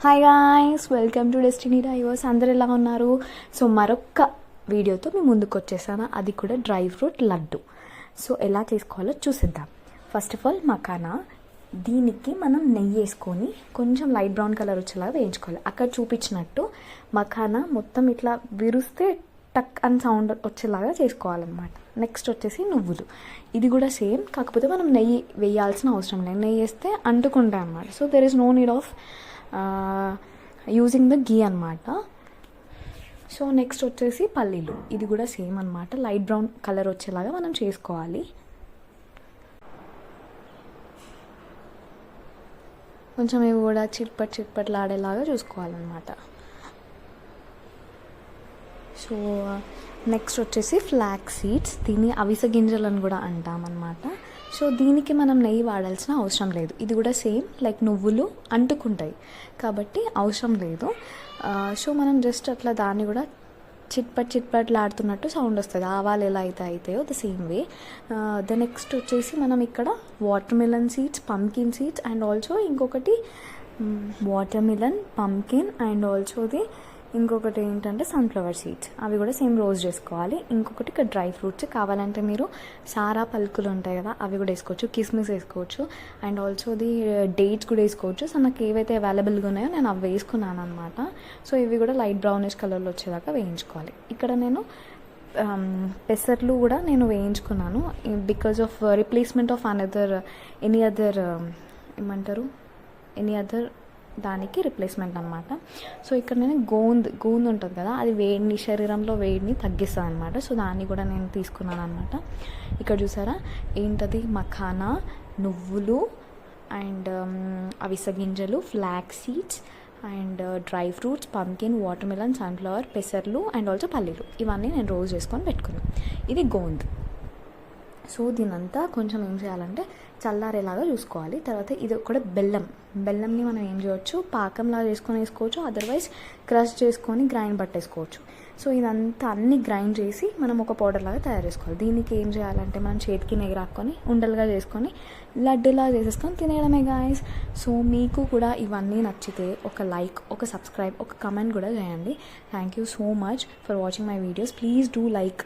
Hi guys, welcome to destiny divorce. అందరు ఎలా ఉన్నారు? సో మరొక వీడియోతో మీ ముందుకు వచ్చేసాను, అది కూడా డ్రై ఫ్రూట్ లడ్డు. సో ఎలా చేసుకోవాలో చూసిద్దాం. ఫస్ట్ ఆఫ్ ఆల్ మఖానా, దీనికి మనం నెయ్యి వేసుకొని కొంచెం లైట్ బ్రౌన్ కలర్ వచ్చేలాగా వేయించుకోవాలి. అక్కడ చూపించినట్టు మఖానా మొత్తం ఇట్లా విరుస్తే టక్ అని సౌండ్ వచ్చేలాగా చేసుకోవాలన్నమాట. నెక్స్ట్ వచ్చేసి నువ్వులు, ఇది కూడా సేమ్, కాకపోతే మనం నెయ్యి వేయాల్సిన అవసరం లేదు. నెయ్యి వేస్తే అంటుకుంటాయి అన్నమాట. So there is no need of using the ghee అనమాట. సో నెక్స్ట్ వచ్చేసి పల్లీలు, ఇది కూడా సేమ్ అనమాట, లైట్ బ్రౌన్ కలర్ వచ్చేలాగా మనం చేసుకోవాలి. కొంచెం ఇవి కూడా చిట్పట్లాడేలాగా చూసుకోవాలన్నమాట. సో నెక్స్ట్ వచ్చేసి ఫ్లాక్స్ సీడ్స్, దీన్ని అవిసె గింజలను కూడా అంటామన్నమాట. సో దీనికి మనం నెయ్యి వాడాల్సిన అవసరం లేదు. ఇది కూడా సేమ్ లైక్ నువ్వులు అంటుకుంటాయి కాబట్టి అవసరం లేదు. సో మనం జస్ట్ అట్లా దాన్ని కూడా చిట్పట్లాడుతున్నట్టు సౌండ్ వస్తుంది. ఆవాలు ఎలా అయితే అవుతాయో the same way. The next వచ్చేసి మనం ఇక్కడ water melon seeds, pumpkin seeds and also ఇంకొకటి వాటర్ మిలన్, పంకిన్ అండ్ ఆల్సోది ఇంకొకటి ఏంటంటే సన్ఫ్లవర్ సీడ్స్, అవి కూడా సేమ్ రోస్ట్ చేసుకోవాలి. ఇంకొకటి ఇక్కడ డ్రై ఫ్రూట్స్, కావాలంటే మీరు సారా పలుకులు ఉంటాయి కదా అవి కూడా వేసుకోవచ్చు, కిస్మిస్ వేసుకోవచ్చు అండ్ ఆల్సోది డేట్స్ కూడా వేసుకోవచ్చు. సో నాకు ఏవైతే అవైలబుల్గా ఉన్నాయో నేను అవి వేసుకున్నాను అనమాట. సో ఇవి కూడా లైట్ బ్రౌనిష్ కలర్లో వచ్చేదాకా వేయించుకోవాలి. ఇక్కడ నేను పెసర్లు కూడా నేను వేయించుకున్నాను because of replacement of any other దానికి రిప్లేస్మెంట్ అనమాట. సో ఇక్కడ నేను గోంద్ ఉంటుంది కదా, అది వేడిని, శరీరంలో వేడిని తగ్గిస్తుంది అనమాట. సో దాన్ని కూడా నేను తీసుకున్నాను అనమాట. ఇక్కడ చూసారా ఏంటది, మఖానా, నువ్వులు అండ్ అవిసె గింజలు, flax seeds and dry fruits, pumpkin, water melon, sunflower, పెసర్లు అండ్ ఆల్సో పల్లీలు, ఇవన్నీ నేను రోస్ట్ చేసుకొని పెట్టుకున్నాను. ఇది గోంద్. సో దీనంతా కొంచెం ఏం చేయాలంటే చల్లారేలాగా చూసుకోవాలి. తర్వాత ఇది కూడా బెల్లంని మనం ఏం చేయవచ్చు, పాకంలాగా చేసుకొని వేసుకోవచ్చు, అదర్వైజ్ క్రష్ చేసుకొని గ్రైండ్ పట్టేసుకోవచ్చు. సో ఇదంతా అన్ని గ్రైండ్ చేసి మనం ఒక పౌడర్ లాగా తయారు చేసుకోవాలి. దీనికి ఏం చేయాలంటే మనం చేతికి నెయ్యి రాక్కొని ఉండలుగా చేసుకొని లడ్డులా చేసేసుకొని తినేయడమే గాయస్. సో మీకు కూడా ఇవన్నీ నచ్చితే ఒక లైక్, ఒక సబ్స్క్రైబ్, ఒక కమెంట్ కూడా చేయండి. Thank you so much for watching my videos. Please do like